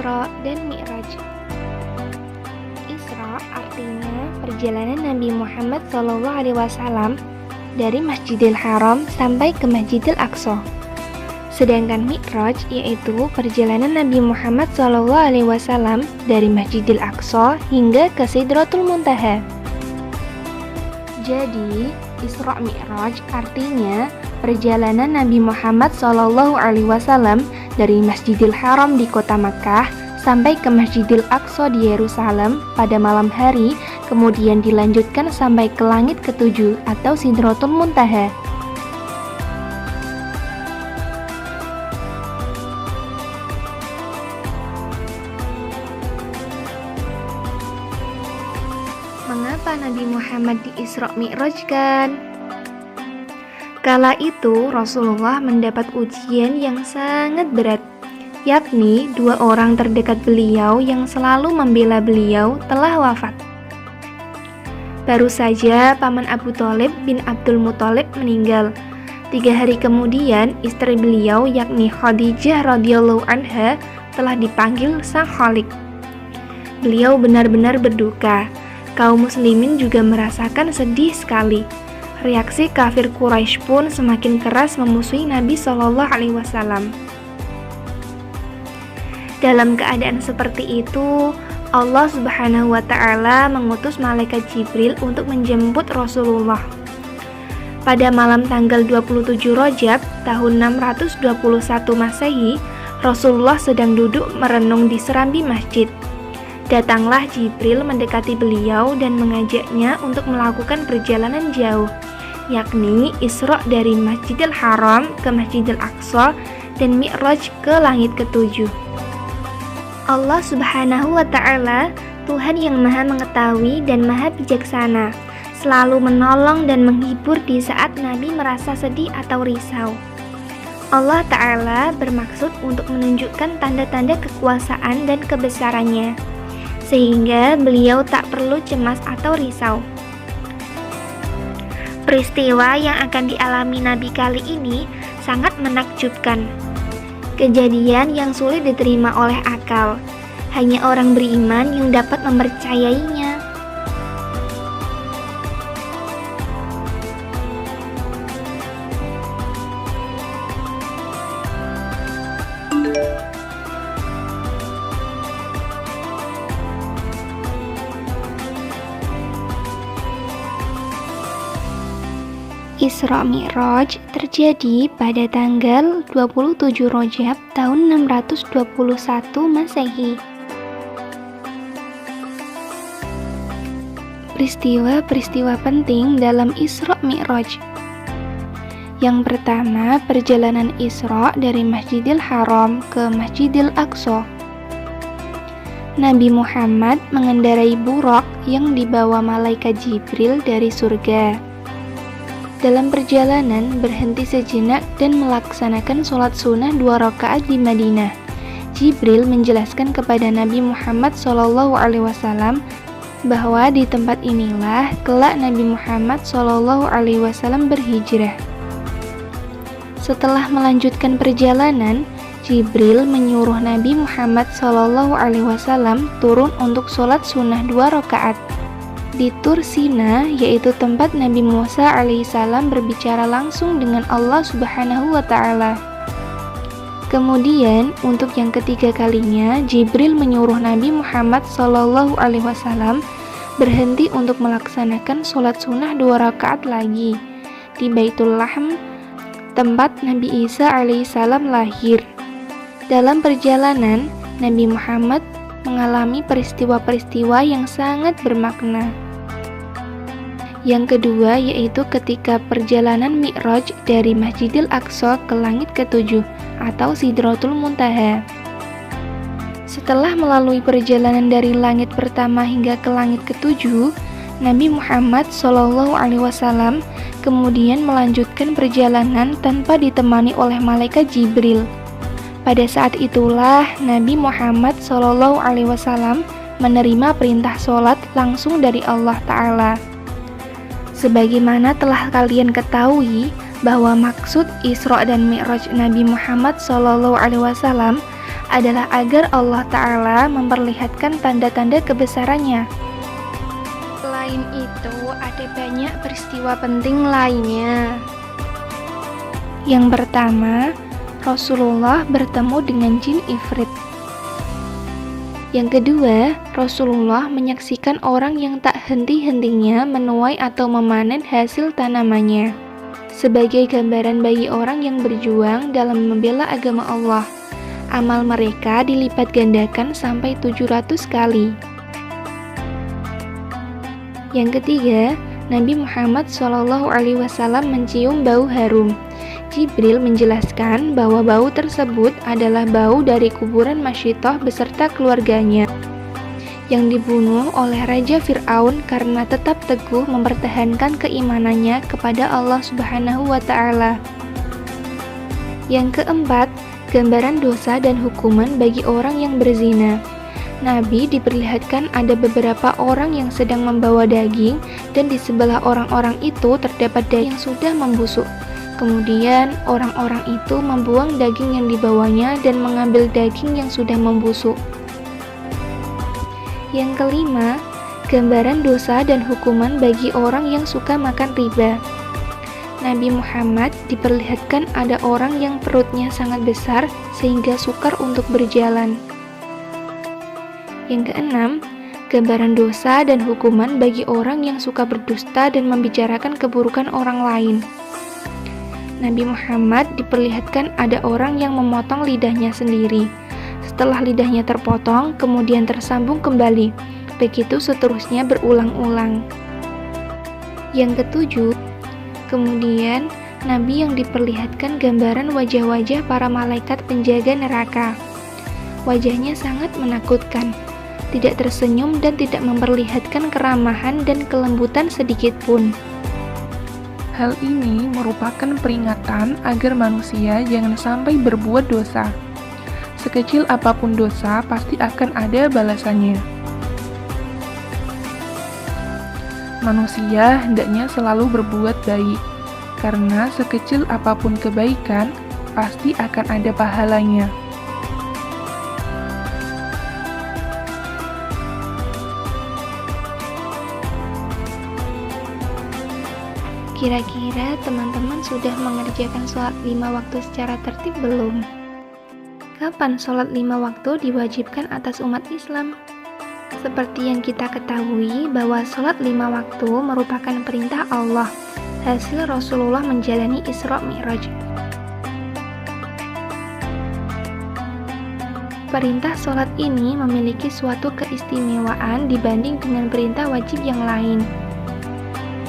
Isra dan Mi'raj. Isra artinya perjalanan Nabi Muhammad SAW dari Masjidil Haram sampai ke Masjidil Aqsa. Sedangkan Mi'raj yaitu perjalanan Nabi Muhammad SAW dari Masjidil Aqsa hingga ke Sidratul Muntaha. Jadi, Isra Mi'raj artinya perjalanan Nabi Muhammad SAW dari Masjidil Haram di kota Makkah sampai ke Masjidil Aqsa di Yerusalem pada malam hari, kemudian dilanjutkan sampai ke langit ketujuh atau Sidratul Muntaha. Mengapa Nabi Muhammad di Isra Mi'rajkan? Kala itu Rasulullah mendapat ujian yang sangat berat, yakni dua orang terdekat beliau yang selalu membela beliau telah wafat. Baru saja Paman Abu Thalib bin Abdul Muthalib meninggal. 3 hari kemudian istri beliau yakni Khadijah radhiyallahu anha telah dipanggil Sang Khalik. Beliau benar-benar berduka. Kaum muslimin juga merasakan sedih sekali. Reaksi kafir Quraisy pun semakin keras memusuhi Nabi SAW. Dalam keadaan seperti itu, Allah Subhanahu wa Ta'ala mengutus malaikat Jibril untuk menjemput Rasulullah. Pada malam tanggal 27 Rajab tahun 621 Masehi, Rasulullah sedang duduk merenung di serambi masjid. Datanglah Jibril mendekati beliau dan mengajaknya untuk melakukan perjalanan jauh, yakni Isra dari Masjidil Haram ke Masjidil Aqsa dan Mi'raj ke langit ketujuh. Allah Subhanahu wa Ta'ala, Tuhan yang Maha Mengetahui dan Maha Bijaksana, selalu menolong dan menghibur di saat Nabi merasa sedih atau risau. Allah Ta'ala bermaksud untuk menunjukkan tanda-tanda kekuasaan dan kebesarannya, sehingga beliau tak perlu cemas atau risau. Peristiwa yang akan dialami Nabi kali ini sangat menakjubkan. Kejadian yang sulit diterima oleh akal. Hanya orang beriman yang dapat mempercayainya. Isra Mi'raj terjadi pada tanggal 27 Rajab tahun 621 Masehi. Peristiwa-peristiwa penting dalam Isra Mi'raj. Yang pertama, perjalanan Isra dari Masjidil Haram ke Masjidil Aqsa. Nabi Muhammad mengendarai burak yang dibawa malaikat Jibril dari surga. Dalam perjalanan berhenti sejenak dan melaksanakan sholat sunnah 2 rakaat di Madinah. Jibril menjelaskan kepada Nabi Muhammad SAW bahwa di tempat inilah kelak Nabi Muhammad SAW berhijrah. Setelah melanjutkan perjalanan, Jibril menyuruh Nabi Muhammad SAW turun untuk sholat sunnah 2 rakaat. Di Tur Sina, yaitu tempat Nabi Musa alaihissalam berbicara langsung dengan Allah Subhanahu wa Ta'ala. Kemudian, untuk yang ketiga kalinya, Jibril menyuruh Nabi Muhammad SAW berhenti untuk melaksanakan sholat sunnah 2 rakaat lagi di Baitul Lahm, tempat Nabi Isa alaihissalam lahir. Dalam perjalanan, Nabi Muhammad mengalami peristiwa-peristiwa yang sangat bermakna. Yang kedua yaitu ketika perjalanan Mi'raj dari Masjidil Aqsa ke langit ketujuh atau Sidratul Muntaha. Setelah melalui perjalanan dari langit pertama hingga ke langit ketujuh, Nabi Muhammad SAW kemudian melanjutkan perjalanan tanpa ditemani oleh malaikat Jibril. Pada saat itulah Nabi Muhammad SAW menerima perintah sholat langsung dari Allah Ta'ala. Sebagaimana telah kalian ketahui bahwa maksud Isra dan Mi'raj Nabi Muhammad SAW adalah agar Allah Ta'ala memperlihatkan tanda-tanda kebesarannya. Selain itu, ada banyak peristiwa penting lainnya. Yang pertama, Rasulullah bertemu dengan jin Ifrit. Yang kedua, Rasulullah menyaksikan orang yang tak henti-hentinya menuai atau memanen hasil tanamannya, sebagai gambaran bagi orang yang berjuang dalam membela agama Allah. Amal mereka dilipat gandakan sampai 700 kali. Yang ketiga, Nabi Muhammad SAW mencium bau harum. Jibril menjelaskan bahwa bau tersebut adalah bau dari kuburan Masyitoh beserta keluarganya yang dibunuh oleh Raja Fir'aun karena tetap teguh mempertahankan keimanannya kepada Allah Subhanahu wa Ta'ala. Yang keempat, gambaran dosa dan hukuman bagi orang yang berzina. Nabi diperlihatkan ada beberapa orang yang sedang membawa daging dan di sebelah orang-orang itu terdapat daging yang sudah membusuk. Kemudian orang-orang itu membuang daging yang dibawanya dan mengambil daging yang sudah membusuk. Yang kelima, gambaran dosa dan hukuman bagi orang yang suka makan riba. Nabi Muhammad diperlihatkan ada orang yang perutnya sangat besar sehingga sukar untuk berjalan. Yang keenam, gambaran dosa dan hukuman bagi orang yang suka berdusta dan membicarakan keburukan orang lain. Nabi Muhammad diperlihatkan ada orang yang memotong lidahnya sendiri. Setelah lidahnya terpotong, kemudian tersambung kembali. Begitu seterusnya berulang-ulang. Yang ketujuh, kemudian Nabi yang diperlihatkan gambaran wajah-wajah para malaikat penjaga neraka. Wajahnya sangat menakutkan, tidak tersenyum dan tidak memperlihatkan keramahan dan kelembutan sedikit pun. Hal ini merupakan peringatan agar manusia jangan sampai berbuat dosa. Sekecil apapun dosa, pasti akan ada balasannya. Manusia hendaknya selalu berbuat baik, karena sekecil apapun kebaikan, pasti akan ada pahalanya. Kira-kira teman-teman sudah mengerjakan sholat 5 waktu secara tertib belum? Kapan sholat 5 waktu diwajibkan atas umat Islam? Seperti yang kita ketahui bahwa sholat 5 waktu merupakan perintah Allah, hasil Rasulullah menjalani Isra Mi'raj. Perintah sholat ini memiliki suatu keistimewaan dibanding dengan perintah wajib yang lain.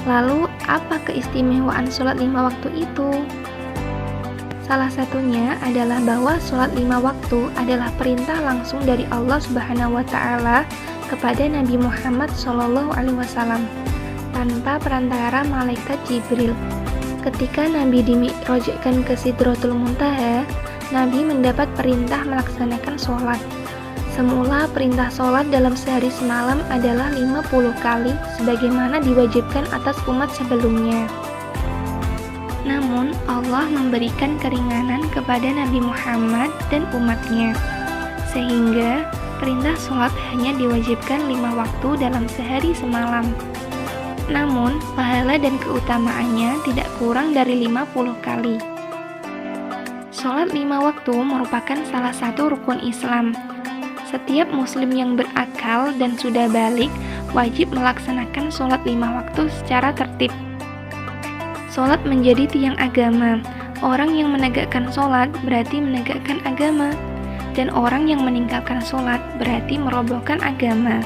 Lalu, apa keistimewaan sholat 5 waktu itu? Salah satunya adalah bahwa sholat 5 waktu adalah perintah langsung dari Allah Subhanahu wa Ta'ala kepada Nabi Muhammad SAW tanpa perantara malaikat Jibril. Ketika Nabi dimi'rajkan ke Sidratul Muntaha, Nabi mendapat perintah melaksanakan sholat. Semula perintah sholat dalam sehari semalam adalah 50 kali sebagaimana diwajibkan atas umat sebelumnya. Namun Allah memberikan keringanan kepada Nabi Muhammad dan umatnya, sehingga perintah sholat hanya diwajibkan 5 waktu dalam sehari semalam. Namun pahala dan keutamaannya tidak kurang dari 50 kali. Sholat 5 waktu merupakan salah satu rukun Islam. Setiap muslim yang berakal dan sudah balik wajib melaksanakan sholat 5 waktu secara tertib. Sholat menjadi tiang agama. Orang yang menegakkan sholat berarti menegakkan agama, dan orang yang meninggalkan sholat berarti merobohkan agama.